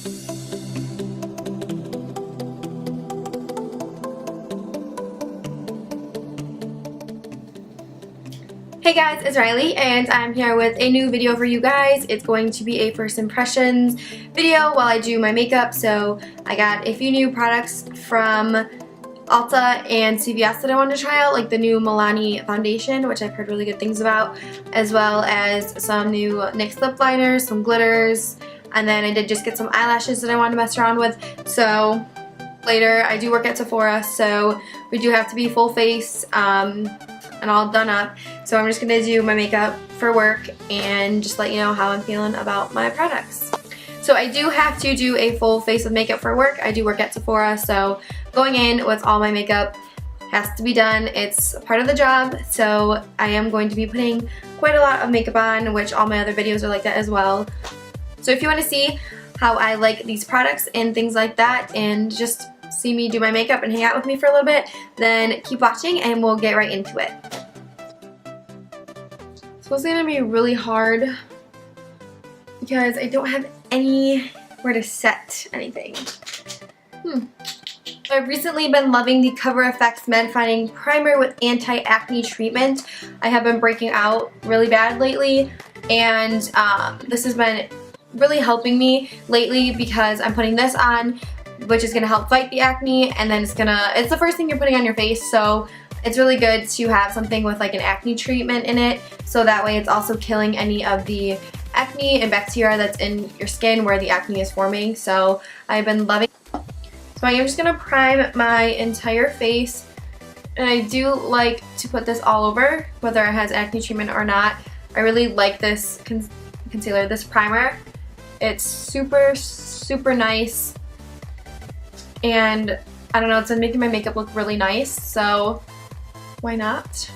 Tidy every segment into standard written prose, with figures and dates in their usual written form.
Hey guys, it's Rylee and I'm here with a new video for you guys. It's going to be a first impressions video while I do my makeup. So I got a few new products from Ulta and CVS that I wanted to try out, like the new MILANI foundation, which I've heard really good things about, as well as some new NYX lip liners, some glitters, and then I did just get some eyelashes that I wanted to mess around with. So later, I do work at Sephora, so we do have to be full face and all done up. So I'm just going to do my makeup for work and just let you know how I'm feeling about my products. So I do have to do a full face of makeup for work. I do work at Sephora, so going in with all my makeup has to be done. It's part of the job, so I am going to be putting quite a lot of makeup on, which all my other videos are like that as well. So if you want to see how I like these products and things like that and just see me do my makeup and hang out with me for a little bit, then keep watching and we'll get right into it. So it's going to be really hard because I don't have anywhere to set anything. I've recently been loving the COVERFX Mattifying Primer with Anti-Acne Treatment. I have been breaking out really bad lately, and this has been really helping me lately because I'm putting this on, which is going to help fight the acne, and then it's the first thing you're putting on your face, so it's really good to have something with like an acne treatment in it, so that way it's also killing any of the acne and bacteria that's in your skin where the acne is forming. So I've been loving it. So I am just going to prime my entire face, and I do like to put this all over, whether it has acne treatment or not. I really like this concealer, this primer. It's super, super nice, and I don't know, it's been making my makeup look really nice, so why not?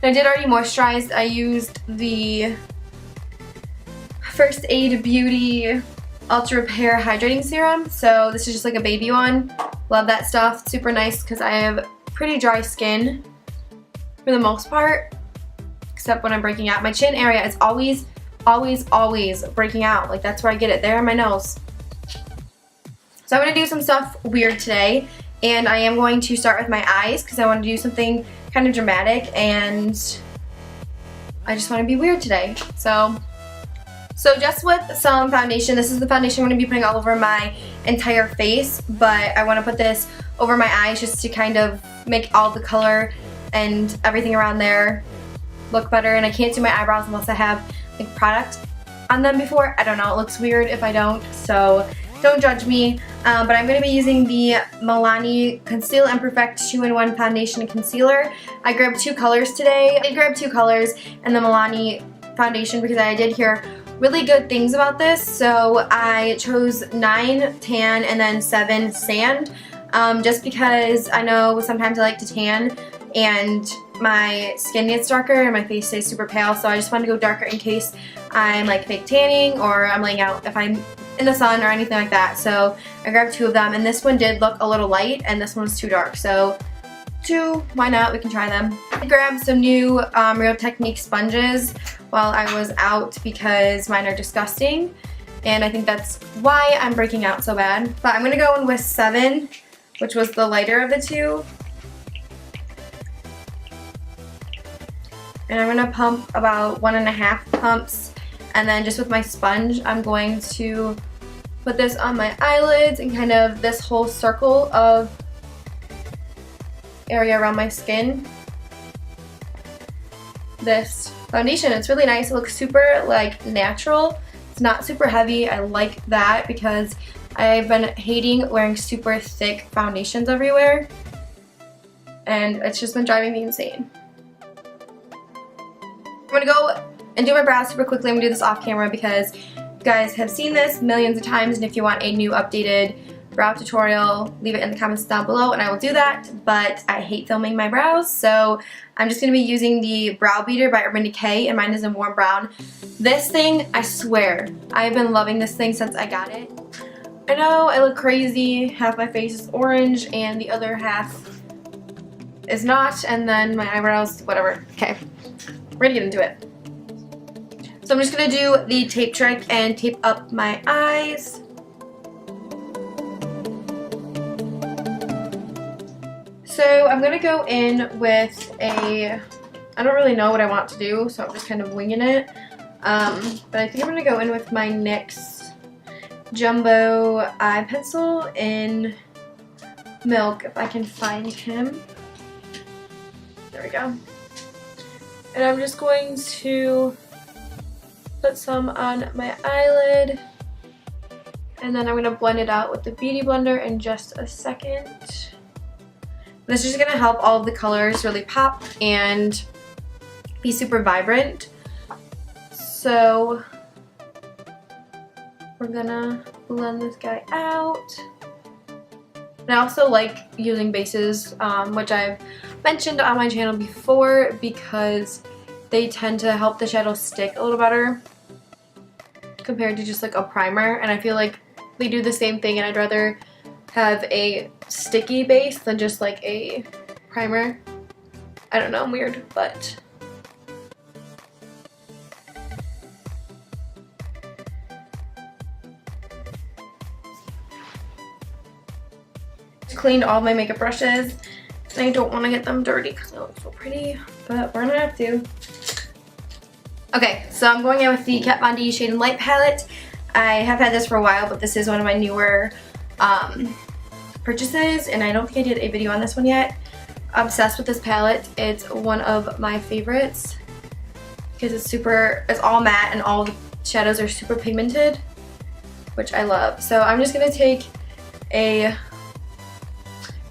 I did already moisturize. I used the First Aid Beauty Ultra Repair Hydrating Serum, so this is just like a baby one. Love that stuff. Super nice because I have pretty dry skin for the most part, except when I'm breaking out. My chin area is always breaking out. Like, that's where I get it, there in my nose. So I'm going to do some stuff weird today, and I am going to start with my eyes because I want to do something kind of dramatic and I just want to be weird today. So just with some foundation, this is the foundation I'm going to be putting all over my entire face, but I want to put this over my eyes just to kind of make all the color and everything around there look better, and I can't do my eyebrows unless I have like product on them before. I don't know, it looks weird if I don't, so don't judge me. But I'm going to be using the MILANI Conceal and Perfect 2-in-1 Foundation and Concealer. I grabbed two colors today. I grabbed two colors and the MILANI foundation because I did hear really good things about this. So I chose 9 tan and then 7 sand, just because I know sometimes I like to tan and my skin gets darker and my face stays super pale, so I just wanted to go darker in case I'm like fake tanning or I'm laying out if I'm in the sun or anything like that. So I grabbed two of them, and this one did look a little light and this one was too dark, so two, why not, we can try them. I grabbed some new Real Technique sponges while I was out because mine are disgusting, and I think that's why I'm breaking out so bad. But I'm going to go in with 7, which was the lighter of the two. And I'm going to pump about 1.5 pumps, and then just with my sponge I'm going to put this on my eyelids and kind of this whole circle of area around my skin. This foundation, it's really nice. It looks super like natural. It's not super heavy. I like that because I've been hating wearing super thick foundations everywhere, and it's just been driving me insane. I'm going to go and do my brows super quickly. I'm going to do this off camera because you guys have seen this millions of times, and if you want a new updated brow tutorial, leave it in the comments down below and I will do that, but I hate filming my brows, so I'm just going to be using the Brow Beater by Urban Decay, and mine is in warm brown. This thing, I swear, I've been loving this thing since I got it. I know I look crazy, half my face is orange and the other half is not, and then my eyebrows, whatever. Okay, we're gonna get into it. So I'm just going to do the tape trick and tape up my eyes. So I'm going to go in with I don't really know what I want to do, so I'm just kind of winging it. But I think I'm going to go in with my NYX Jumbo Eye Pencil in Milk, if I can find him. There we go. And I'm just going to put some on my eyelid. And then I'm going to blend it out with the Beauty Blender in just a second. This is just going to help all of the colors really pop and be super vibrant. So we're going to blend this guy out. And I also like using bases, which I've mentioned on my channel before, because they tend to help the shadow stick a little better compared to just like a primer. And I feel like they do the same thing, and I'd rather have a sticky base than just like a primer. I don't know, weird, but cleaned all my makeup brushes, and I don't want to get them dirty because they look so pretty, but we're gonna have to. Okay, so I'm going in with the Kat Von D Shade and Light palette. I have had this for a while, but this is one of my newer purchases, and I don't think I did a video on this one yet. Obsessed with this palette. It's one of my favorites because it's all matte and all the shadows are super pigmented, which I love. So I'm just gonna take a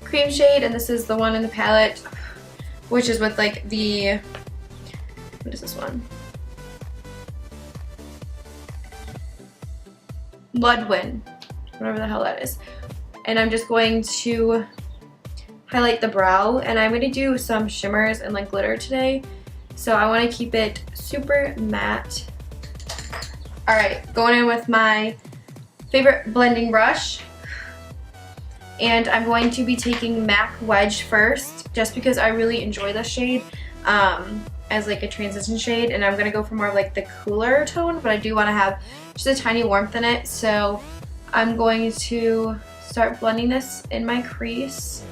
cream shade, and this is the one in the palette, which is with like the, what is this one? Ludwin, whatever the hell that is. And I'm just going to highlight the brow, and I'm going to do some shimmers and like glitter today, so I want to keep it super matte. Alright, going in with my favorite blending brush, and I'm going to be taking MAC Wedge first, just because I really enjoy this shade as like a transition shade, and I'm going to go for more of like the cooler tone, but I do want to have just a tiny warmth in it, so I'm going to start blending this in my crease.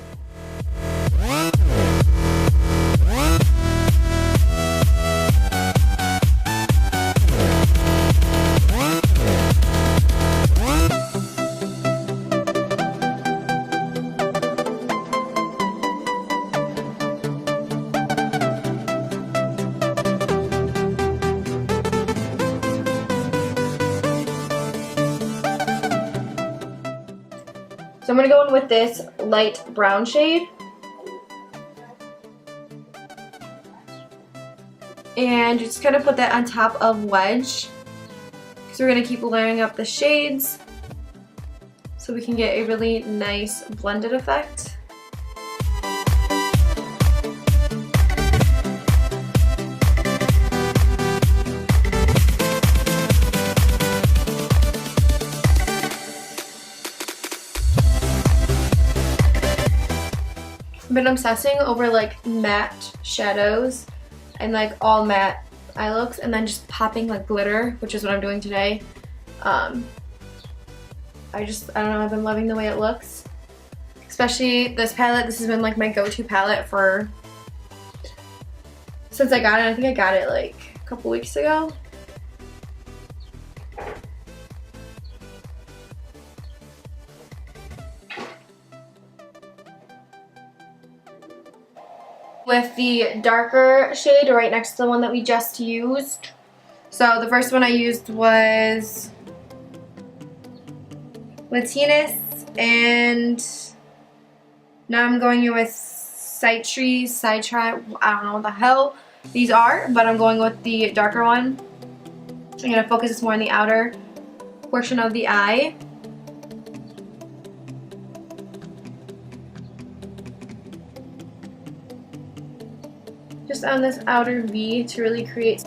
So I'm going to go in with this light brown shade. And just kind of put that on top of Wedge. So we're going to keep layering up the shades so we can get a really nice blended effect. I've been obsessing over like matte shadows and like all matte eye looks, and then just popping like glitter, which is what I'm doing today. I don't know, I've been loving the way it looks. Especially this palette. This has been like my go-to palette since I got it. I think I got it like a couple weeks ago. With the darker shade right next to the one that we just used. So the first one I used was Latinus, and now I'm going in with Citrus, I don't know what the hell these are, but I'm going with the darker one. I'm going to focus this more on the outer portion of the eye. Just on this outer V to really create.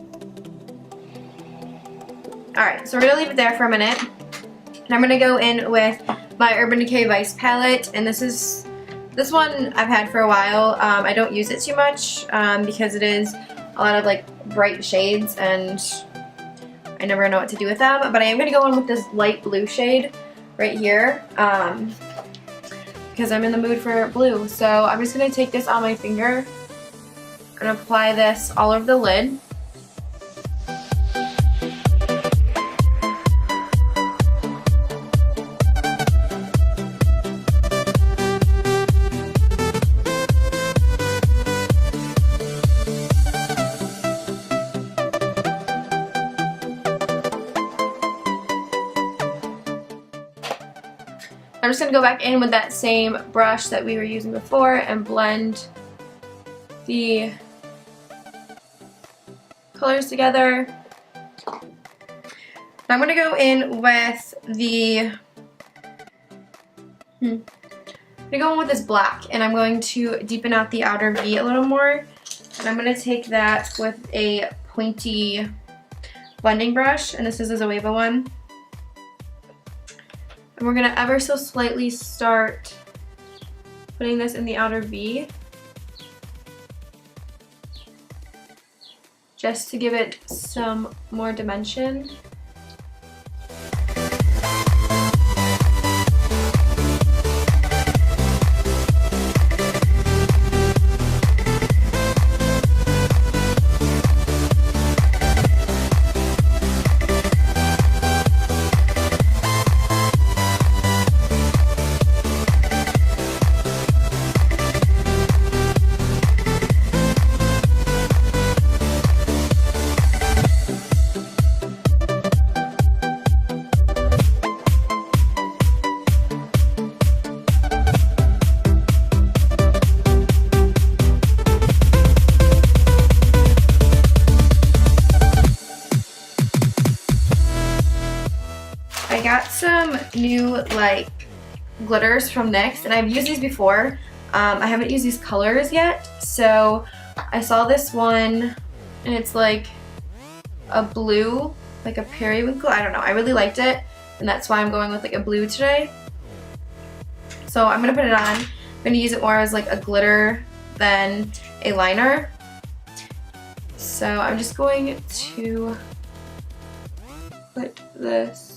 Alright, so we're going to leave it there for a minute. And I'm going to go in with my Urban Decay Vice palette. And this one I've had for a while. I don't use it too much because it is a lot of like bright shades. And I never know what to do with them. But I am going to go in with this light blue shade right here because I'm in the mood for blue. So I'm just going to take this on my finger and apply this all over the lid. I'm just going to go back in with that same brush that we were using before and blend the colors together. I'm going to go in with the this black, and I'm going to deepen out the outer V a little more. And I'm going to take that with a pointy blending brush, and this is a Zoeva one. And we're going to ever so slightly start putting this in the outer V, just to give it some more dimension. I got some new like glitters from NYX, and I've used these before. I haven't used these colors yet, so I saw this one and it's like a blue, like a periwinkle. I don't know, I really liked it, and that's why I'm going with like a blue today. So I'm gonna put it on. I'm gonna use it more as like a glitter than a liner. So I'm just going to put this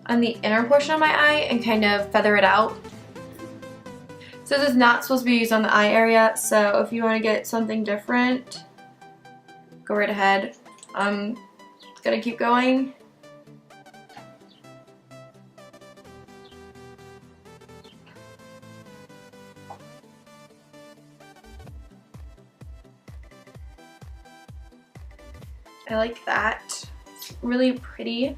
on the inner portion of my eye and kind of feather it out. So this is not supposed to be used on the eye area, so if you want to get something different, go right ahead. I'm gonna keep going. I like that. It's really pretty.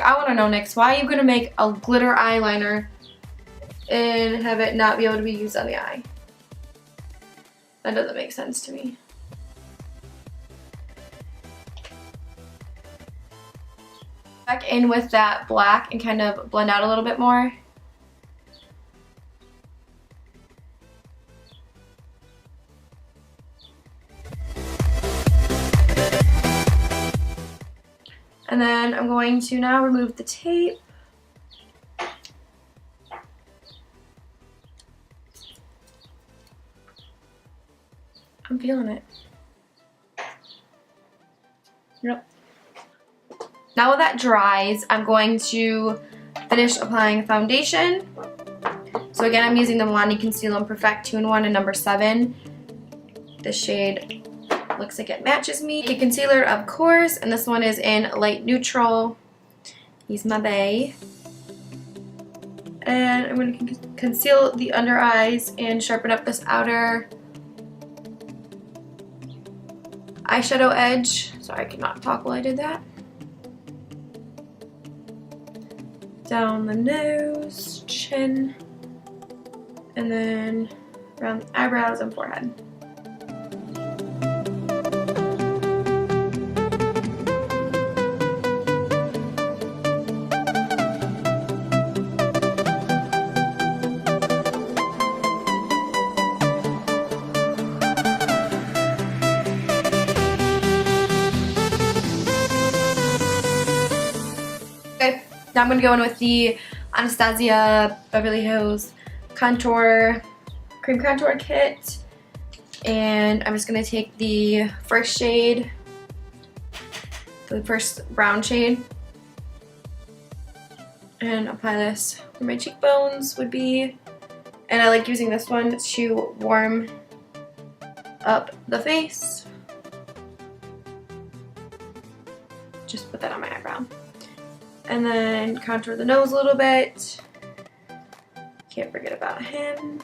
I want to know, NYX, why are you going to make a glitter eyeliner and have it not be able to be used on the eye? That doesn't make sense to me. Back in with that black and kind of blend out a little bit more. And then I'm going to now remove the tape. I'm feeling it. Yep. Now while that dries, I'm going to finish applying foundation. So again, I'm using the MILANI Conceal and Perfect 2-in-1 in number 7. The shade looks like it matches me. A concealer, of course, and this one is in light neutral. He's my bae. And I'm going to conceal the under eyes and sharpen up this outer eyeshadow edge. Sorry, I could not talk while I did that. Down the nose, chin, and then around the eyebrows and forehead. Now I'm going to go in with the Anastasia Beverly Hills Contour Cream Contour Kit. And I'm just going to take the first shade, the first brown shade, and apply this where my cheekbones would be. And I like using this one to warm up the face. Just put that on my eyebrow. And then contour the nose a little bit. Can't forget about him.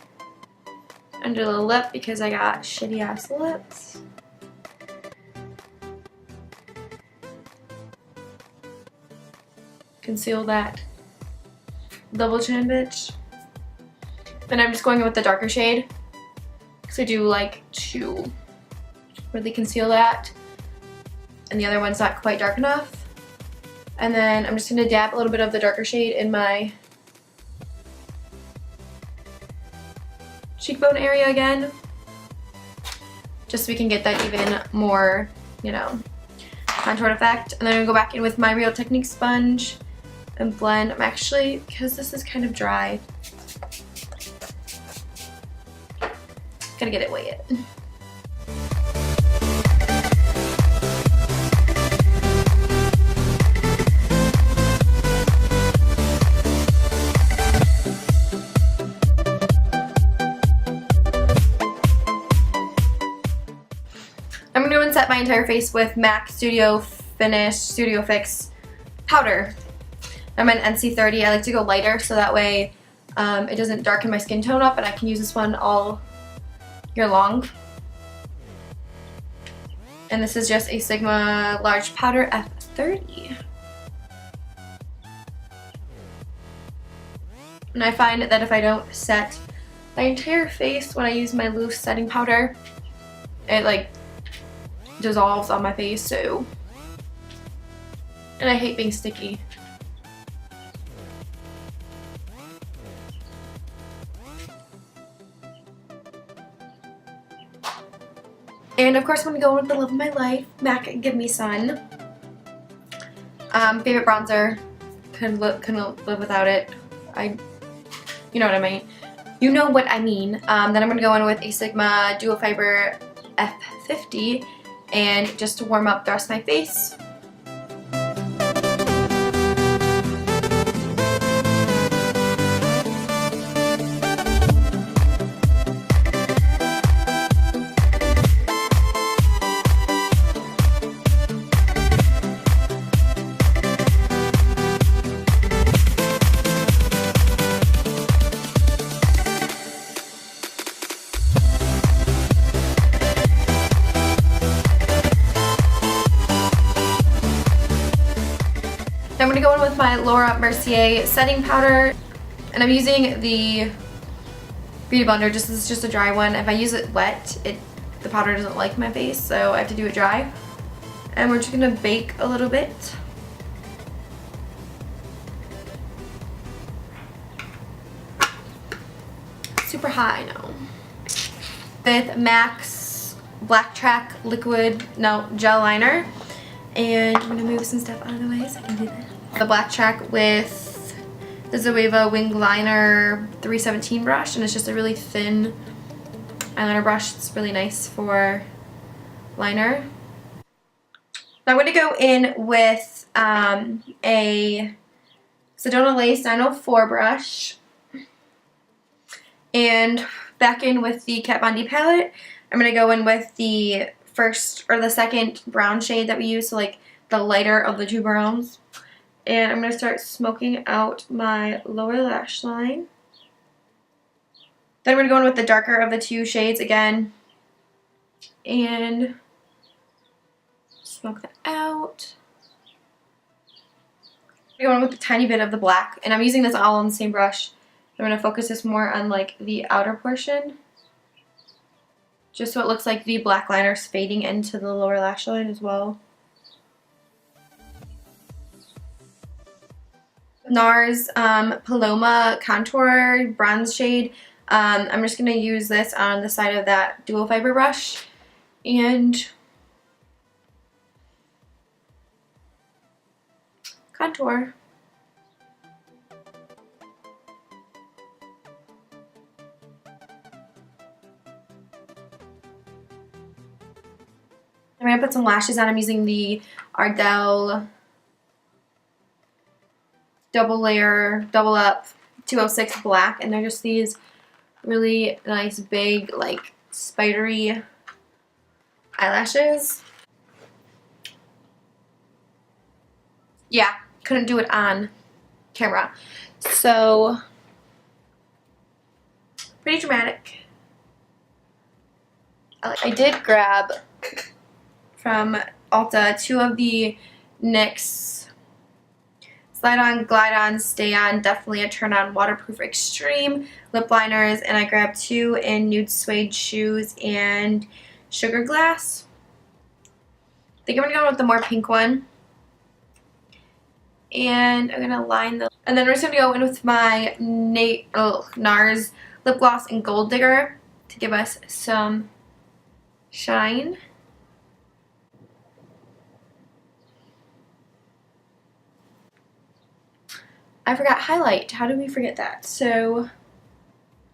Under the lip because I got shitty ass lips. Conceal that double chin, bitch. Then I'm just going in with the darker shade because I do like to really conceal that. And the other one's not quite dark enough. And then I'm just going to dab a little bit of the darker shade in my cheekbone area again, just so we can get that even more, you know, contoured effect. And then I'm going to go back in with my Real Technique sponge and blend. I'm actually, because this is kind of dry, gotta get it wet. I'm going to set my entire face with MAC Studio Fix powder. I'm an NC30. I like to go lighter so that way it doesn't darken my skin tone up, and I can use this one all year long. And this is just a Sigma Large Powder F30. And I find that if I don't set my entire face when I use my loose setting powder, it like dissolves on my face, so. And I hate being sticky. And of course I'm going to go with the love of my life, MAC Give Me Sun. Favorite bronzer, couldn't live without it. You know what I mean. You know what I mean. Then I'm going to go in with a Sigma Duo Fiber F50 and just to warm up the rest of my face. I'm going to go in with my Laura Mercier setting powder, and I'm using the Beauty Blender. This is just a dry one. If I use it wet, the powder doesn't like my face, so I have to do it dry. And we're just going to bake a little bit. Super hot, I know. With MAC's Black Track Gel Liner. And I'm going to move some stuff out of the way so I can do that. The Black Track with the Zoeva Wing Liner 317 brush, and it's just a really thin eyeliner brush. It's really nice for liner. Now I'm going to go in with a Sedona Lace 904 brush, and back in with the Kat Von D palette. I'm going to go in with the second brown shade that we use, so like the lighter of the two browns. And I'm going to start smoking out my lower lash line. Then we're going to go in with the darker of the two shades again. And smoke that out. I'm going with a tiny bit of the black. And I'm using this all on the same brush. I'm going to focus this more on like the outer portion, just so it looks like the black liner is fading into the lower lash line as well. NARS Paloma Contour Bronze Shade. I'm just going to use this on the side of that dual fiber brush and contour. I'm going to put some lashes on. I'm using the Ardell double layer, double up 206 black, and they're just these really nice big like spidery eyelashes. Yeah, couldn't do it on camera. So pretty dramatic. I did grab from Ulta 2 of the NYX Slide On, Glide On, Stay On, Definitely a Turn On Waterproof Extreme lip liners, and I grabbed 2 in Nude Suede Shoes and Sugar Glass. I think I'm going to go with the more pink one. And I'm going to line the... And then we're just going to go in with my NARS Lip Gloss and Gold Digger to give us some shine. I forgot highlight. How did we forget that? So I'm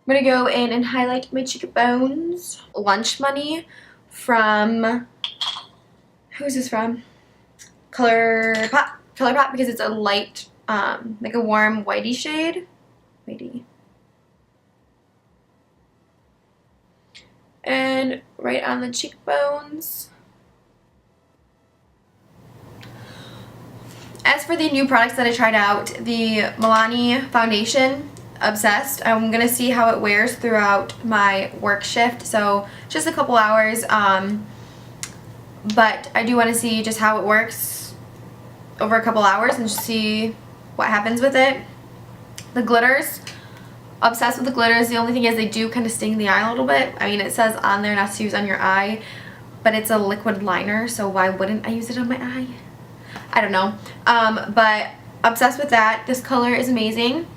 going to go in and highlight my cheekbones. Lunch Money from... Who's this from? ColourPop. ColourPop, because it's a light, like a warm whitey shade. Whitey. And right on the cheekbones. As for the new products that I tried out, the MILANI foundation, obsessed. I'm going to see how it wears throughout my work shift, so just a couple hours, but I do want to see just how it works over a couple hours and just see what happens with it. The glitters. Obsessed with the glitters. The only thing is they do kind of sting the eye a little bit. I mean, it says on there not to use on your eye, but it's a liquid liner, so why wouldn't I use it on my eye? I don't know. But obsessed with that. This color is amazing.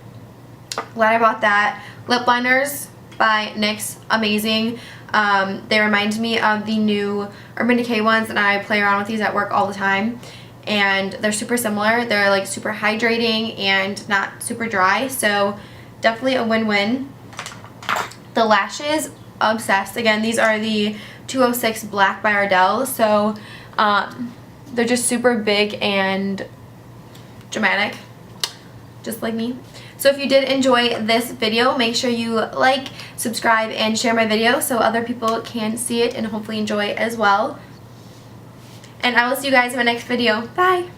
Glad I bought that. Lip liners by NYX, amazing. They remind me of the new Urban Decay ones, and I play around with these at work all the time. And they're super similar. They're like super hydrating and not super dry, so definitely a win-win. The lashes, obsessed. Again, these are the 206 Black by Ardell, so they're just super big and dramatic, just like me. So if you did enjoy this video, make sure you like, subscribe, and share my video so other people can see it and hopefully enjoy it as well. And I will see you guys in my next video. Bye!